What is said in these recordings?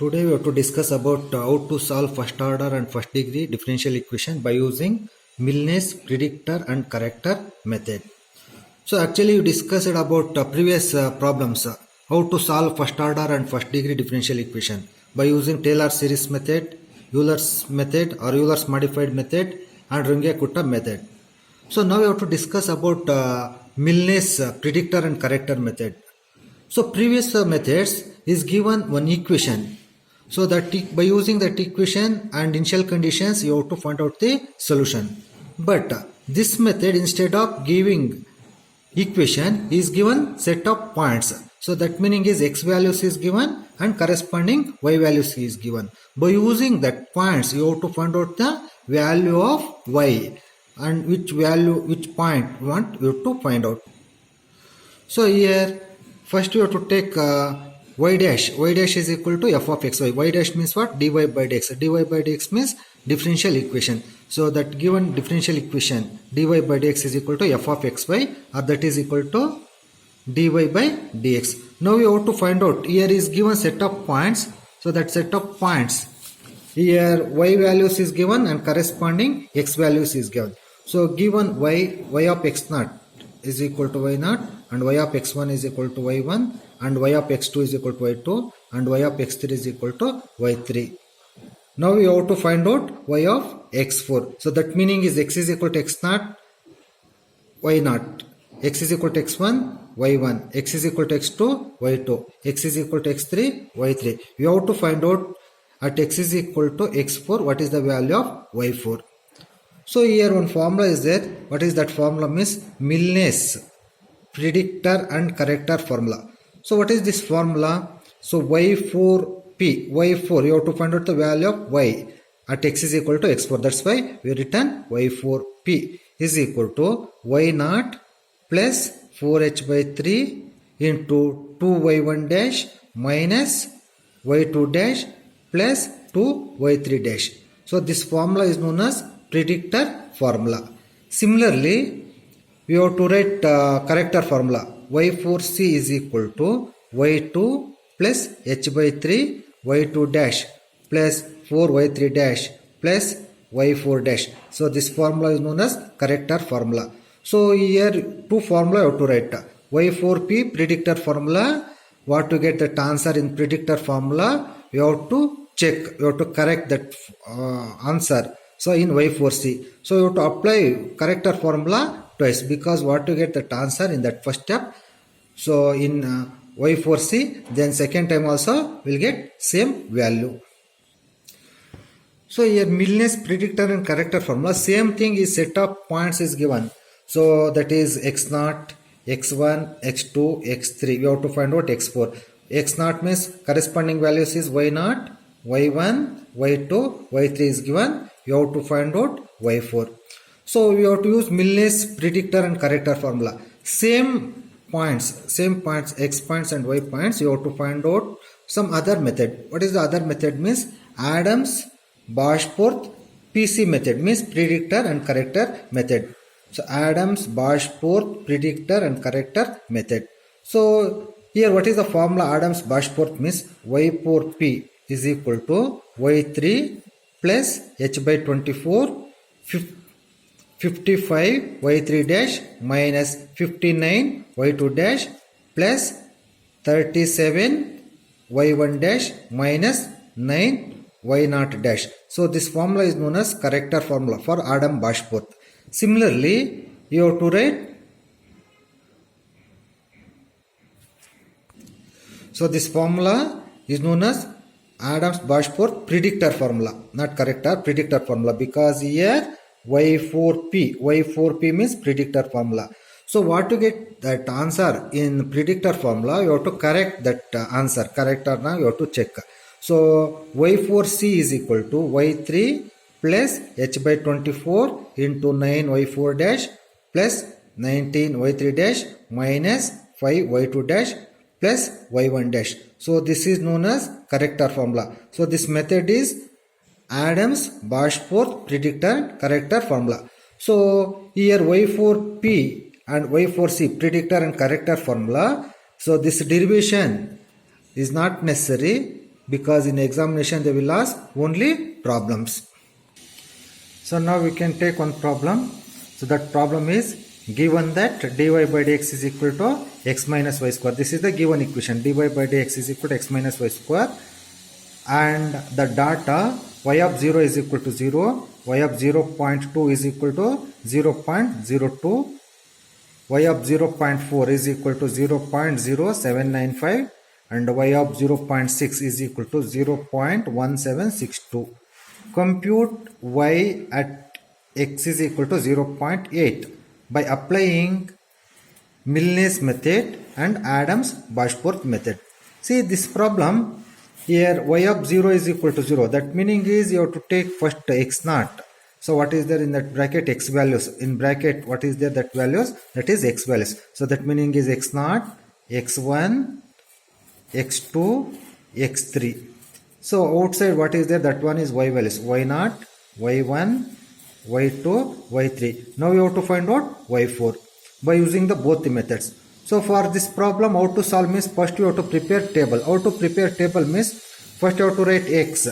Today we have to discuss about how to solve first order and first degree differential equation by using Milne's predictor and corrector method. So actually you discussed about previous problems, how to solve first order and first degree differential equation by using Taylor series method, Euler's method or Euler's modified method and Runge-Kutta method. So now we have to discuss about Milne's predictor and corrector method. So previous methods is given one equation. So that by using that equation and initial conditions, you have to find out the solution. But this method, instead of giving equation, is given set of points. So that meaning is x values is given and corresponding y values is given. By using that points, you have to find out the value of y and which point you want you to find out. So here first you have to take y dash is equal to f of xy. Y dash means what? Dy by dx. Dy by dx means differential equation. So that given differential equation dy by dx is equal to f of xy, or that is equal to dy by dx. Now we have to find out, here is given set of points. So that set of points, here y values is given and corresponding x values is given. So given y of x naught is equal to y naught, and y of x1 is equal to y1, and y of x2 is equal to y2, and y of x3 is equal to y3. Now we have to find out y of x4. So that meaning is x is equal to x naught, y naught, x is equal to x1, y1, x is equal to x2, y2, x is equal to x3, y3. We have to find out at x is equal to x4 what is the value of y4. So here one formula is there. What is that formula? Means Milne's predictor and corrector formula. So what is this formula? So y4 you have to find out the value of y at x is equal to x4. That's why we written y4p is equal to y naught plus 4h by 3 into 2y1 dash minus y2 dash plus 2y3 dash. So this formula is known as predictor formula. Similarly, we have to write corrector formula. y4c is equal to y2 plus h by 3 y2 dash plus 4y3 dash plus y4 dash. So this formula is known as corrector formula. So here two formula you have to write. y4p predictor formula. What to get that answer in predictor formula, you have to check, you have to correct that answer. So in y4c, so you have to apply corrector formula twice, because what to get that answer in that first step. So in y4c, then second time also will get same value. So here Milne's predictor and corrector formula, same thing is set of points is given. So that is x0, x1, x2, x3. We have to find out x4. x0 means corresponding values is y0, y1, y2, y3 is given. You have to find out y4. So we have to use Milne's predictor and corrector formula. Same points, x points and y points, you have to find out some other method. What is the other method? Means Adams, Bashforth, PC method, means predictor and corrector method. So Adams, Bashforth, predictor and corrector method. So here what is the formula? Adams, Bashforth means y4p is equal to y3 plus h by 24 55 y3 dash minus 59 y2 dash plus 37 y1 dash minus 9 y0 dash. So this formula is known as corrector formula for Adam Bashforth. Similarly, you have to write, so this formula is known as Adams Bashforth predictor formula, not corrector, predictor formula, because here y4p means predictor formula. So what to get that answer in predictor formula, you have to correct that answer. Corrector now you have to check. So y4c is equal to y3 plus h by 24 into 9 y4 dash plus 19 y3 dash minus 5 y2 dash plus y1 dash. So this is known as corrector formula. So this method is Adams, Bashforth, predictor, corrector formula. So here y4p and y4c, predictor and corrector formula. So this derivation is not necessary. because in examination they will ask only problems. So now we can take one problem. So that problem is given that dy by dx is equal to x minus y square. This is the given equation, dy by dx is equal to x minus y square, and the data y of 0 is equal to 0, y of 0.2 is equal to 0.02, y of 0.4 is equal to 0.0795, and y of 0.6 is equal to 0.1762. Compute y at x is equal to 0.8 by applying Milne's method and Adams-Bashforth method. See this problem here, y of 0 is equal to 0. That meaning is you have to take first x naught. So what is there in that bracket? X values. In bracket what is there? That values, that is x values. So that meaning is x naught, x1, x2, x3. So outside what is there? That one is y values, y naught, y1, y2, y3. Now you have to find out y4 by using the both the methods. So for this problem, how to solve means first you have to prepare table. How to prepare table means first you have to write x,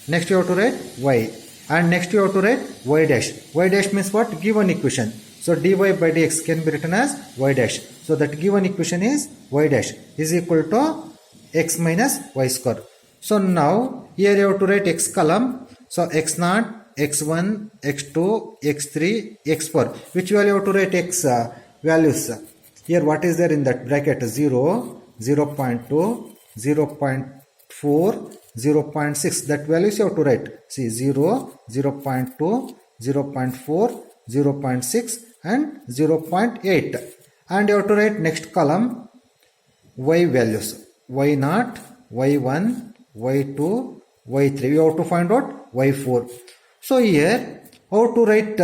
next you have to write y, and next you have to write y dash. Y dash means what? Given equation. So dy by dx can be written as y dash. So that given equation is y dash is equal to x minus y square. So now here you have to write x column. So x naught, x1, x2, x3, x4. Which value you have to write x values? Here what is there in that bracket? 0, 0.2, 0.4, 0.6. That values you have to write. See 0, 0.2, 0.4, 0.6 and 0.8. And you have to write next column y values. Y naught, y1, y2, y3. You have to find out y4. So here how to write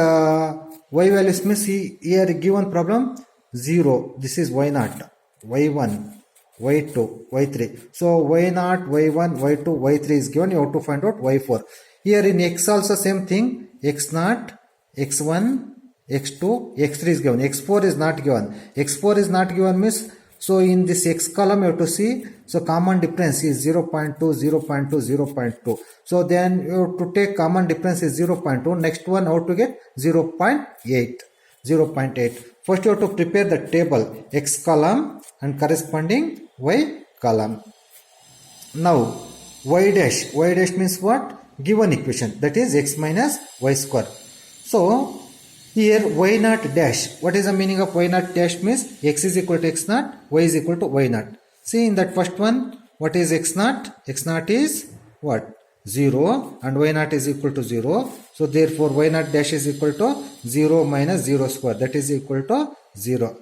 y values means here given problem 0. This is y naught, y1, y2, y3. So y naught, y1, y2, y3 is given. You have to find out y4. Here in x also same thing. X naught, x1, x2, x3 is given. x4 is not given. x4 is not given means, so in this x column you have to see, so common difference is 0.2, 0.2, 0.2. So then you have to take common difference is 0.2. Next one how to get 0.8. 0.8. First you have to prepare the table x column and corresponding y column. Now y dash means what? Given equation, that is x minus y square. So here y naught dash, what is the meaning of y naught dash means x is equal to x naught, y is equal to y naught. See in that first one, what is x naught? X naught is what? 0 and y naught is equal to 0. So therefore y naught dash is equal to 0 minus 0 square, that is equal to 0.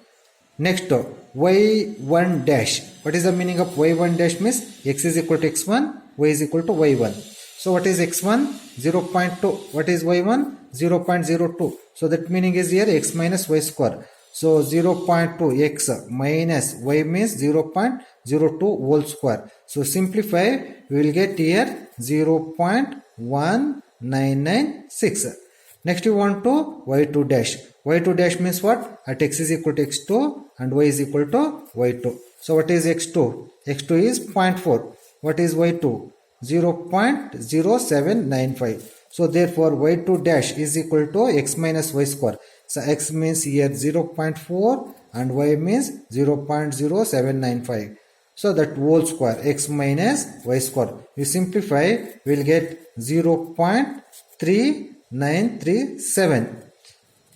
Next y1 dash, what is the meaning of y1 dash means x is equal to x1, y is equal to y1. So what is x1? 0.2. What is y1? 0.02. So that meaning is here x minus y square. So 0.2 x minus y means 0.02 whole square. So simplify, we will get here 0.1996. Next you want to y2 dash. Y2 dash means what? At x is equal to x2 and y is equal to y2. So what is x2? x2 is 0.4. What is y2? 0.0795. So therefore y2 dash is equal to x minus y square. So x means here 0.4 and y means 0.0795. So that whole square, x minus y square. We simplify, we will get 0.3937.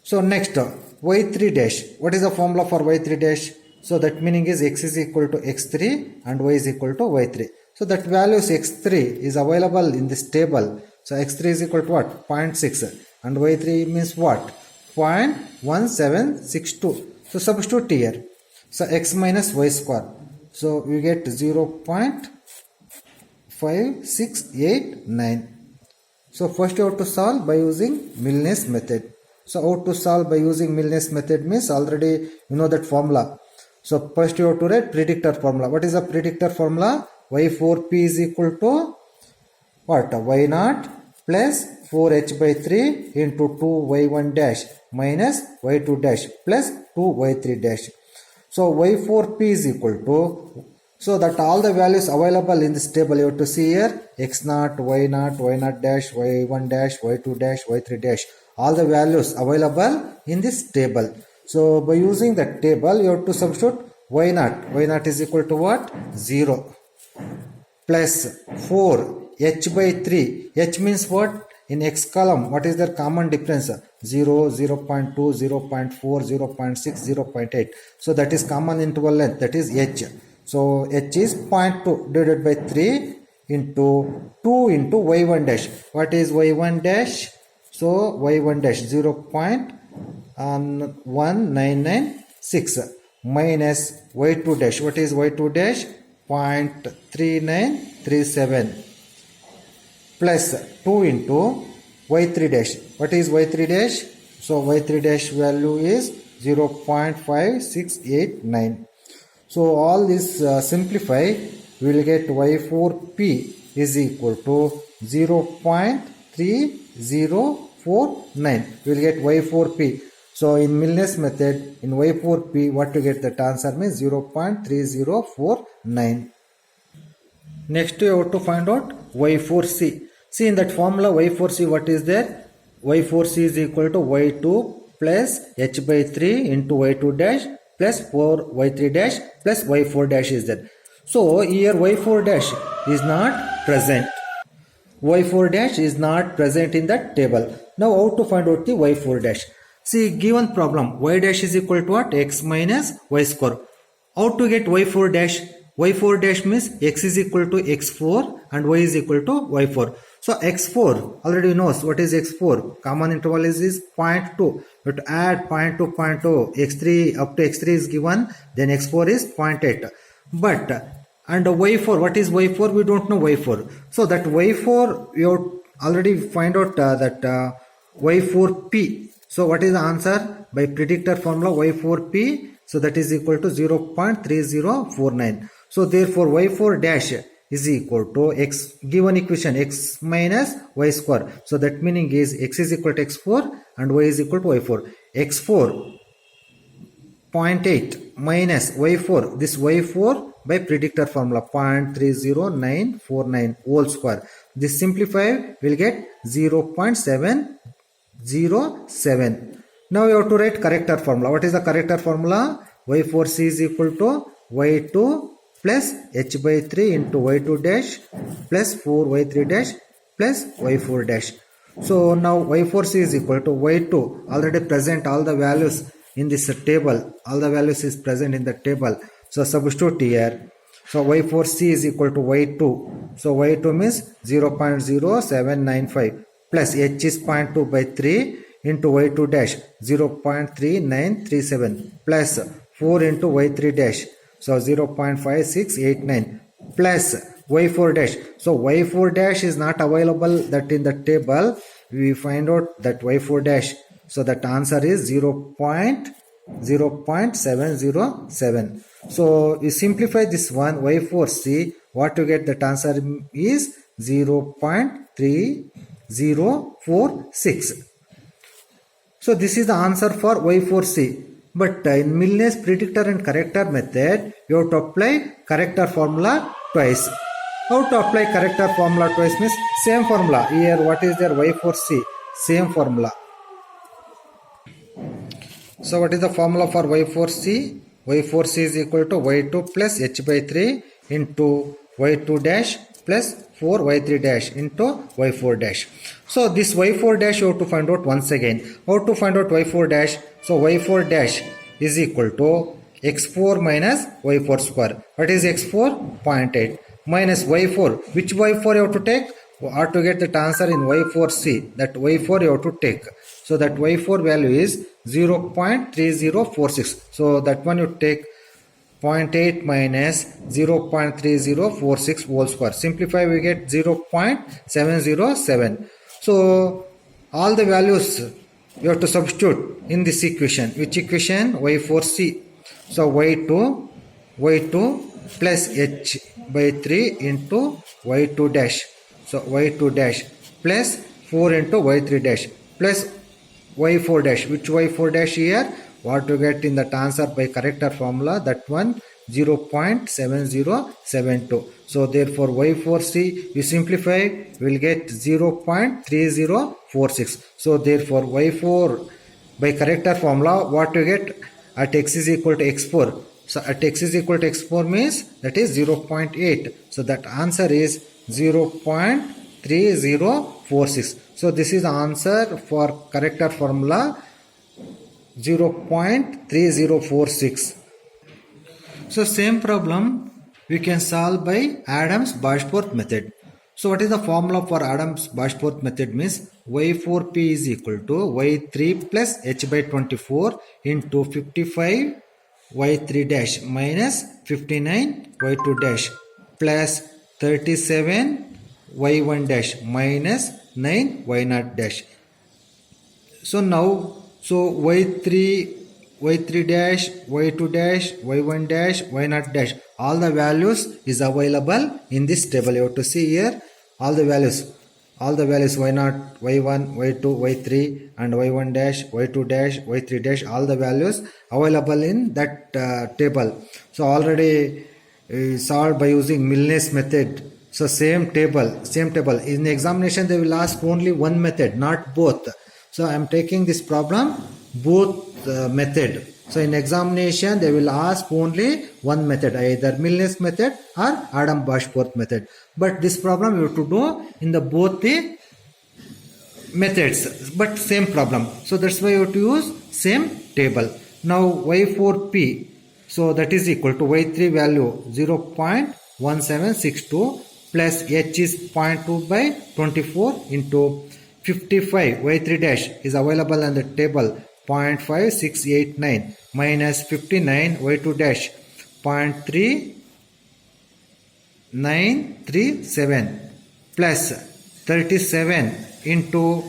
So next y3 dash. What is the formula for y3 dash? So that meaning is x is equal to x3 and y is equal to y3. So that values x3 is available in this table. So x3 is equal to what? 0.6 and y3 means what? 0.1762. So substitute here. So x minus y square. So we get 0.5689. So first you have to solve by using Milne's method. So how to solve by using Milne's method means already you know that formula. So first you have to write predictor formula. What is the predictor formula? y4p is equal to what? Y naught plus 4h by 3 into 2y1 dash minus y2 dash plus 2y3 dash. So y4p is equal to So that all the values available in this table you have to see here x0, y0, y0 dash, y1 dash, y2 dash, y3 dash. All the values available in this table. So by using that table you have to substitute y0. y0 is equal to what? 0 plus 4 h by 3. H means what? In x column, what is their common difference? 0, 0.2, 0.4, 0.6, 0.8. So that is common interval length, that is h. So h is 0.2 divided by 3 into 2 into y1 dash. What is y1 dash? So y1 dash 0.1996 minus y2 dash. What is y2 dash? 0.3937 plus 2 into y3 dash. What is y3 dash? So y3 dash value is 0.5689. So all this simplify, we will get y4p is equal to 0.3049. We will get y4p. So in Milnes method, in y4p, what to get that answer means 0.3049. Next you have to find out y4c. See in that formula y4c, what is there? y4c is equal to y2 plus h by 3 into y2 dash plus 4 y3 dash plus y4 dash is there. So here y4 dash is not present. y4 dash is not present in that table. Now how to find out the y4 dash? See, given problem y dash is equal to what? X minus y square. How to get y4 dash? y4 dash means x is equal to x4 and y is equal to y4. So x4 already knows what is x4. Common interval is 0.2. But add 0.2, 0.2, x3 up to x3 is given. Then x4 is 0.8. But and y4, what is y4? We don't know y4. So that y4 we have already find out that y4p. So what is the answer? By predictor formula y4p. So that is equal to 0.3049. So therefore y4 dash is equal to x, given equation x minus y square. So that meaning is x is equal to x4 and y is equal to y4. x4 0.8 minus y4, this y4 by predictor formula 0.30949 whole square. This simplify will get 0.707. Now you have to write corrector formula. What is the corrector formula? y4c is equal to y2 plus h by 3 into y2 dash plus 4 y3 dash plus y4 dash. So now y4c is equal to y2, already present all the values in this table. All the values is present in the table. So substitute here. So y4c is equal to y2. So y2 means 0.0795 plus h is 0.2 by 3 into y2 dash 0.3937 plus 4 into y3 dash. So 0.5689 plus y4 dash. So y4 dash is not available that in the table. We find out that y4 dash. So that answer is 0.707. So you simplify this one y4c. What to get that answer is 0.3046. So this is the answer for y4c. But in Milnes predictor and corrector method, you have to apply corrector formula twice. How to apply corrector formula twice means same formula. Here what is there? y4c, same formula. So what is the formula for y4c? y4c is equal to y2 plus h by 3 into y2 dash plus 4 y3 dash into y4 dash. So this y4 dash you have to find out once again. How to find out y4 dash? So y4 dash is equal to x4 minus y4 square. What is x4? 0.8 minus y4. Which y4 you have to take? Or to get that answer in y4c, that y4 you have to take. So that y4 value is 0.3046. So that one you take 0.8 minus 0.3046 whole square. Simplify, we get 0.707. So all the values you have to substitute in this equation. Which equation? y4c. So y2 plus h by 3 into y2 dash. So y2 dash plus 4 into y3 dash plus y4 dash. Which y4 dash here? What to get in that answer by corrector formula? That one 0.7072. So therefore y4c, you simplify, we will get 0.3046. So therefore y4 by corrector formula, what you get at x is equal to x4. So at x is equal to x4 means that is 0.8. So that answer is 0.3046. So this is the answer for corrector formula 0.3046. So same problem we can solve by Adams-Bashforth method. So what is the formula for Adams-Bashforth method means y4p is equal to y3 plus h by 24 into 55 y3 dash minus 59 y2 dash plus 37 y1 dash minus 9 y0 dash. So now, so y3 dash, y2 dash, y1 dash, y0 dash, all the values is available in this table. You have to see here all the values y0, y1, y2, y3 and y1 dash, y2 dash, y3 dash, all the values available in that table. So already solved by using Milnes method. So same table. In the examination they will ask only one method, not both. So I am taking this problem both method. So in examination they will ask only one method, either Milnes method or Adams-Bashforth method. But this problem you have to do in the both the methods, but same problem. So that's why you have to use same table. Now y4p, so that is equal to y3 value 0.1762 plus h is 0.2 by 24 into 55 y3 dash is available on the table 0.5689 minus 59 y2 dash 0.3937 plus 37 into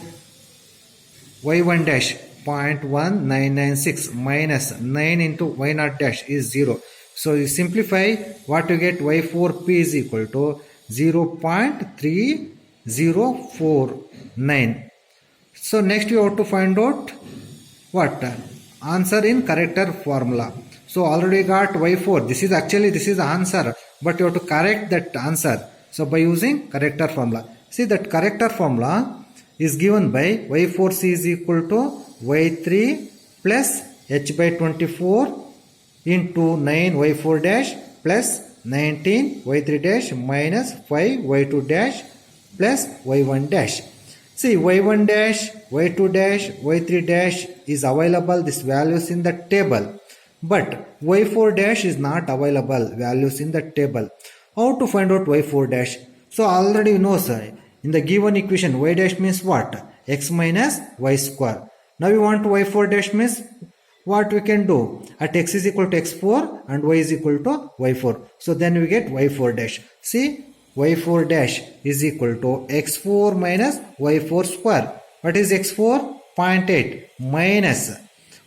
y1 dash 0.1996 minus 9 into y0 dash is 0. So you simplify, what you get, y4p is equal to 0.3049. So next you have to find out what answer in corrector formula. So already got y4. This is the answer, but you have to correct that answer. So by using corrector formula. See that corrector formula is given by y4c is equal to y3 plus h by 24 into 9 y4 dash plus 19 y3 dash minus 5 y2 dash plus y1 dash. See, y1 dash, y2 dash, y3 dash is available, these values in the table. But y4 dash is not available, values in the table. How to find out y4 dash? So already you know, sir, in the given equation y dash means what? X minus y square. Now we want y4 dash means what we can do? At x is equal to x4 and y is equal to y4. So then we get y4 dash. See, y4 dash is equal to x4 minus y4 square. What is x4? 0.8 minus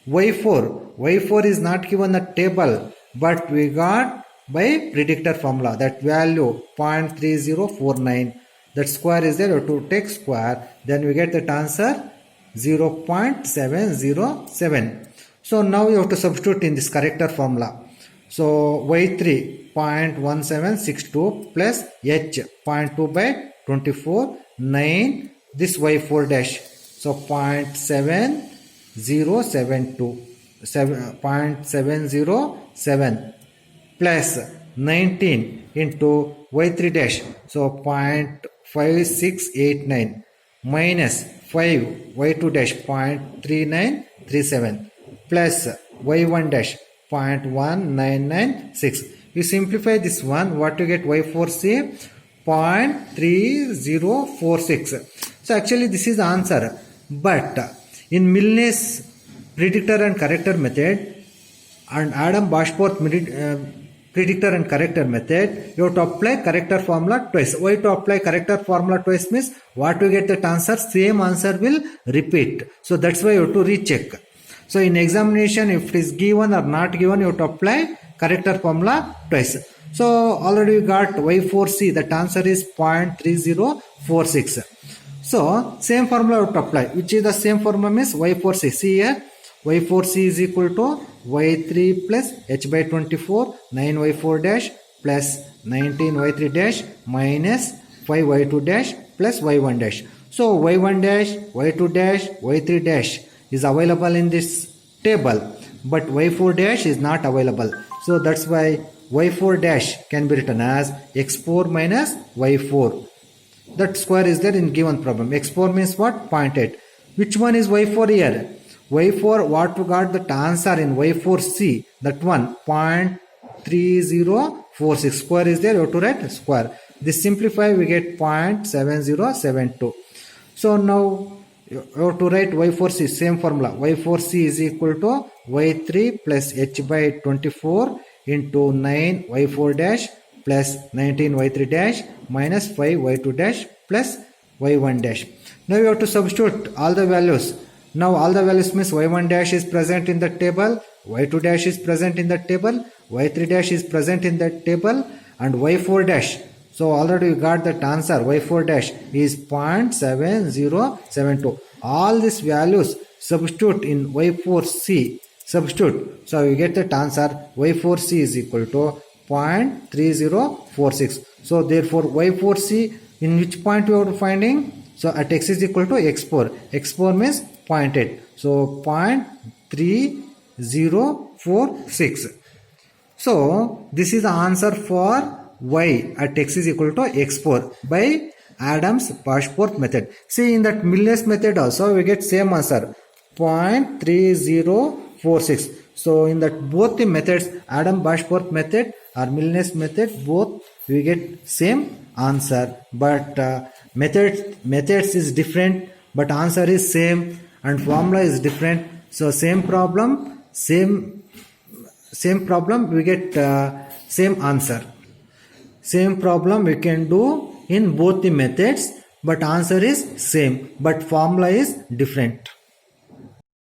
y4. y4 is not given the table, but we got by predictor formula that value 0.3049. That square is there, to take square, then we get that answer 0.707. So now you have to substitute in this corrector formula. So y3 0.1762 plus h 0.2 by 24 9, this y4 dash, so 0.707 plus 19 into y3 dash, so 0.5689 minus 5 y2 dash 0.3937 plus y1 dash 0.1996. You simplify this one, what you get? y4c 0.3046. So actually this is the answer, but in Milnes predictor and corrector method and Adams-Bashforth predictor and corrector method, you have to apply corrector formula twice. Why to apply corrector formula twice means what you get that answer, same answer will repeat. So that's why you have to recheck. So in examination, if it is given or not given, you have to apply corrector formula twice. So already we got y4c, that answer is 0.3046. So same formula you have to apply, which is the same formula means y4c. See here, y4c is equal to y3 plus h by 24 9y4 dash plus 19y3 dash minus 5y2 dash plus y1 dash. So y1 dash, y2 dash, y3 dash is available in this table, but y4 dash is not available. So that's why y4 dash can be written as x4 minus y4. That square is there in given problem. x4 means what? 0.8. Which one is y4 here? y4, what we got the answer in y4c, that one 0.3046. Square is there, you have to write square. This simplify, we get 0.7072. So now you have to write y4c, same formula. y4c is equal to y3 plus h by 24 into 9 y4 dash plus 19 y3 dash minus 5 y2 dash plus y1 dash. Now you have to substitute all the values. Now all the values means y1 dash is present in the table, y2 dash is present in the table, y3 dash is present in the table, and y4 dash. So already we got that answer. y4 dash is 0.7072. All these values substitute in y4c. Substitute. So you get that answer. y4c is equal to 0.3046. So therefore y4c, in which point we are finding? So at x is equal to x4. x4 means 0.8. So 0.3046. So this is the answer for y at x is equal to x4 by Adams-Bashforth method. See, in that Milnes method also we get same answer, 0.3046. So in that both the methods, Adams-Bashforth method or Milnes method, both we get same answer, but methods is different, but answer is same and formula is different. So same problem we get same answer. Same problem we can do in both the methods, but answer is same, but formula is different.